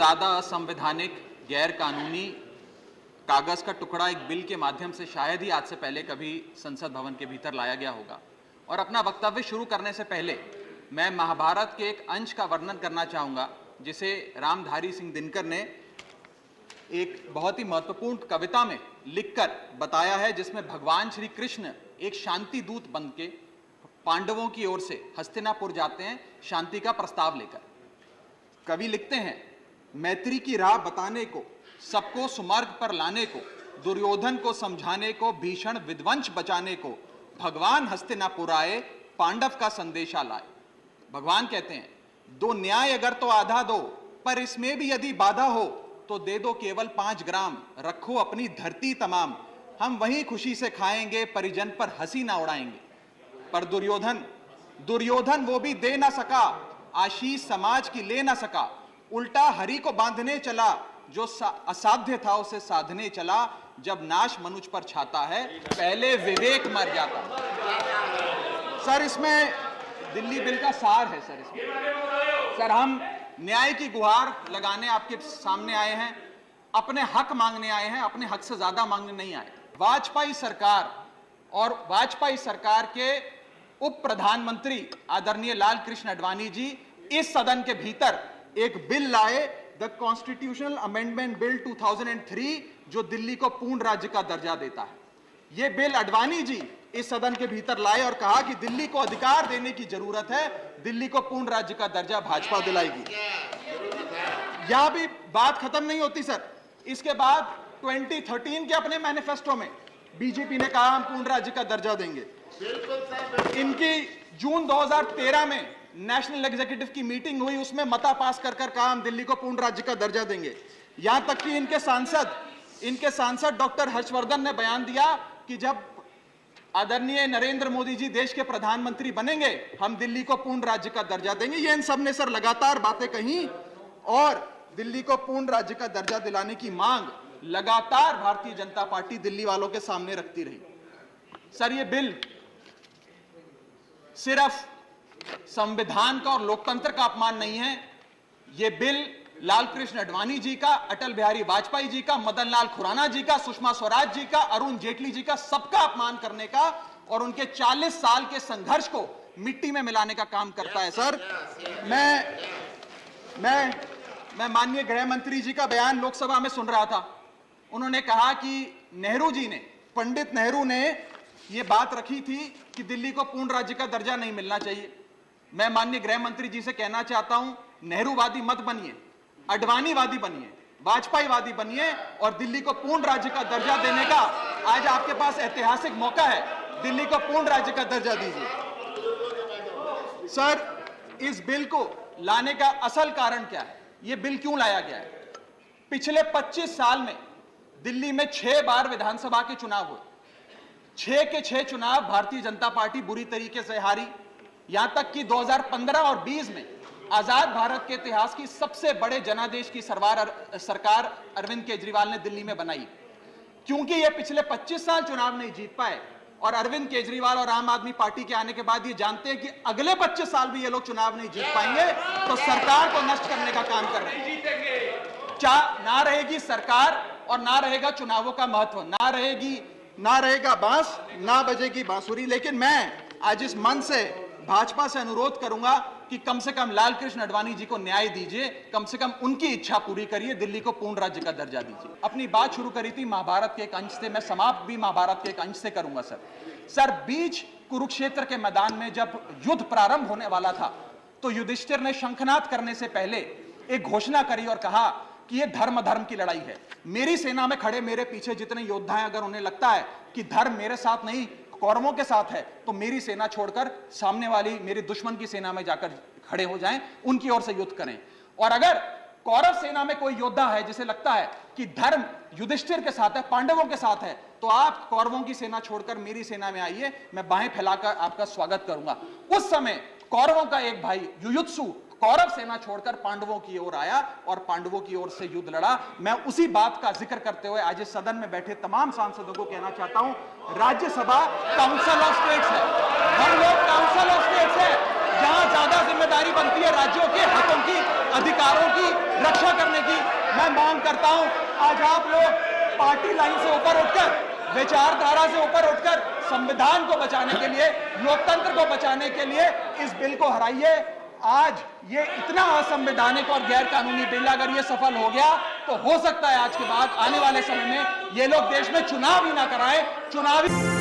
ज्यादा असंवैधानिक, गैर कानूनी कागज का टुकड़ा एक बिल के माध्यम से शायद ही आज से पहले कभी संसद भवन के भीतर लाया गया होगा। और अपना वक्तव्य शुरू करने से पहले मैं महाभारत के एक अंश का वर्णन करना चाहूंगा जिसे रामधारी सिंह दिनकर ने एक बहुत ही महत्वपूर्ण कविता में लिखकर बताया है, जिसमें भगवान श्री कृष्ण एक शांति दूत बनके पांडवों की ओर से हस्तिनापुर जाते हैं शांति का प्रस्ताव लेकर। कवि लिखते हैं, मैत्री की राह बताने को, सबको सुमार्ग पर लाने को, दुर्योधन को समझाने को, भीषण विध्वंस बचाने को, भगवान हस्तिनापुर आए, पांडव का संदेशा लाए। भगवान कहते हैं, दो न्याय अगर तो आधा दो, पर इसमें भी यदि बाधा हो तो दे दो केवल 5 ग्राम, रखो अपनी धरती तमाम, हम वहीं खुशी से खाएंगे, परिजन पर हंसी ना उड़ाएंगे। पर दुर्योधन वो भी दे ना सका, आशीष समाज की ले ना सका, उल्टा हरि को बांधने चला, जो असाध्य था उसे साधने चला, जब नाश मनुष्य पर छाता है, पहले विवेक मर जाता। सर इसमें दिल्ली बिल का सार है। सर हम न्याय की गुहार लगाने आपके सामने आए हैं, अपने हक मांगने आए हैं, अपने हक से ज्यादा मांगने नहीं आए। वाजपेयी सरकार के उप प्रधानमंत्री आदरणीय लाल कृष्ण आडवाणी जी इस सदन के भीतर एक बिल लाए, द कॉन्स्टिट्यूशनल अमेंडमेंट बिल 2003, जो दिल्ली को पूर्ण राज्य का दर्जा देता है। यह बिल आडवाणी जी इस सदन के भीतर लाए और कहा कि दिल्ली को अधिकार देने की जरूरत है, दिल्ली को पूर्ण राज्य का दर्जा भाजपा दिलाएगी। यहां भी बात खत्म नहीं होती सर। इसके बाद 2013 के अपने मैनिफेस्टो में बीजेपी ने कहा हम पूर्ण राज्य का दर्जा देंगे। इनकी जून 2013 में नेशनल एग्जीक्यूटिव की मीटिंग हुई, उसमें मता पास कर कहा हम दिल्ली को पूर्ण राज्य का दर्जा देंगे। यहां तक कि इनके सांसद डॉक्टर हर्षवर्धन ने बयान दिया कि जब आदरणीय नरेंद्र मोदी जी देश के प्रधानमंत्री बनेंगे हम दिल्ली को पूर्ण राज्य का दर्जा देंगे। ये इन सब ने सर लगातार बातें कही और दिल्ली को पूर्ण राज्य का दर्जा दिलाने की मांग लगातार भारतीय जनता पार्टी दिल्ली वालों के सामने रखती रही। सर ये बिल सिर्फ संविधान का और लोकतंत्र का अपमान नहीं है, ये बिल लाल कृष्ण आडवाणी जी का, अटल बिहारी वाजपेयी जी का, मदन लाल खुराना जी का, सुषमा स्वराज जी का, अरुण जेटली जी का, सबका अपमान करने का और उनके 40 साल के संघर्ष को मिट्टी में मिलाने का काम करता है। सर मैं माननीय गृह मंत्री जी का बयान लोकसभा में सुन रहा था। उन्होंने कहा कि पंडित नेहरू ने यह बात रखी थी कि दिल्ली को पूर्ण राज्य का दर्जा नहीं मिलना चाहिए। मैं माननीय गृह मंत्री जी से कहना चाहता हूं, नेहरूवादी मत बनिए, आडवाणीवादी बनिए, वाजपेयीवादी बनिए और दिल्ली को पूर्ण राज्य का दर्जा देने का आज आपके पास ऐतिहासिक मौका है। दिल्ली को पूर्ण राज्य का दर्जा दीजिए। सर इस बिल को लाने का असल कारण क्या है? यह बिल क्यों लाया गया है? पिछले 25 साल में दिल्ली में 6 बार विधानसभा के चुनाव हुए। 6 के 6 चुनाव भारतीय जनता पार्टी बुरी तरीके से हारी। यहां तक कि 2015 और 20 में आजाद भारत के इतिहास की सबसे बड़े जनादेश की सरकार अरविंद केजरीवाल ने दिल्ली में बनाई। क्योंकि ये पिछले 25 साल चुनाव नहीं जीत पाए और अरविंद केजरीवाल और आम आदमी पार्टी के आने के बाद ये जानते हैं कि अगले 25 साल भी ये लोग चुनाव नहीं जीत पाएंगे, तो सरकार को नष्ट करने का काम कर रहे हैं। ना रहेगी सरकार और ना रहेगा चुनावों का महत्व, ना रहेगा बांस, ना बजेगी बांसुरी। लेकिन मैं आज इस मंच से भाजपा से अनुरोध करूंगा कि कम से कम लाल कृष्ण आडवाणी जी को न्याय दीजिए, कम से कम उनकी इच्छा पूरी करिए, दिल्ली को पूर्ण राज्य का दर्जा दीजिए। अपनी बात शुरू करी थी महाभारत के एक अंश से, मैं समाप्त भी महाभारत के एक अंश से करूंगा। सर बीच कुरुक्षेत्र के मैदान में जब युद्ध प्रारंभ होने वाला था तो युधिष्ठिर ने शंखनाद करने से पहले एक घोषणा करी और कहा कि यह धर्म की लड़ाई है। मेरी सेना में खड़े मेरे पीछे जितने योद्धा हैं, अगर उन्हें लगता है कि धर्म मेरे साथ नहीं कौरवों के साथ है, तो मेरी सेना छोड़कर सामने वाली मेरे दुश्मन की सेना में जाकर खड़े हो जाएं, उनकी ओर से युद्ध करें। और अगर कौरव सेना में कोई योद्धा है जिसे लगता है कि धर्म युधिष्ठिर के साथ है, पांडवों के साथ है, तो आप कौरवों की सेना छोड़कर मेरी सेना में आइए, मैं बाहें फैलाकर आपका स्वागत करूंगा। उस समय कौरवों का एक भाई युयुत्सु कौरव सेना छोड़कर पांडवों की ओर आया और पांडवों की ओर से युद्ध लड़ा। मैं उसी बात का जिक्र करते हुए आज इस सदन में बैठे तमाम सांसदों को कहना चाहता हूं, राज्यसभा काउंसिल ऑफ स्टेट्स है, हम लोग काउंसिल ऑफ स्टेट्स है, जहां ज्यादा जिम्मेदारी बनती है राज्यों के हकों की, अधिकारों की, रक्षा करने की मैं मांग करता हूं। आज आप लोग पार्टी लाइन से ऊपर उठकर, विचारधारा से ऊपर उठकर संविधान को बचाने के लिए, लोकतंत्र को बचाने के लिए इस बिल को हराइए। आज ये इतना असंवैधानिक और गैर कानूनी बिल अगर ये सफल हो गया तो हो सकता है आज के बाद आने वाले समय में ये लोग देश में चुनाव ही ना कराएं। चुनावी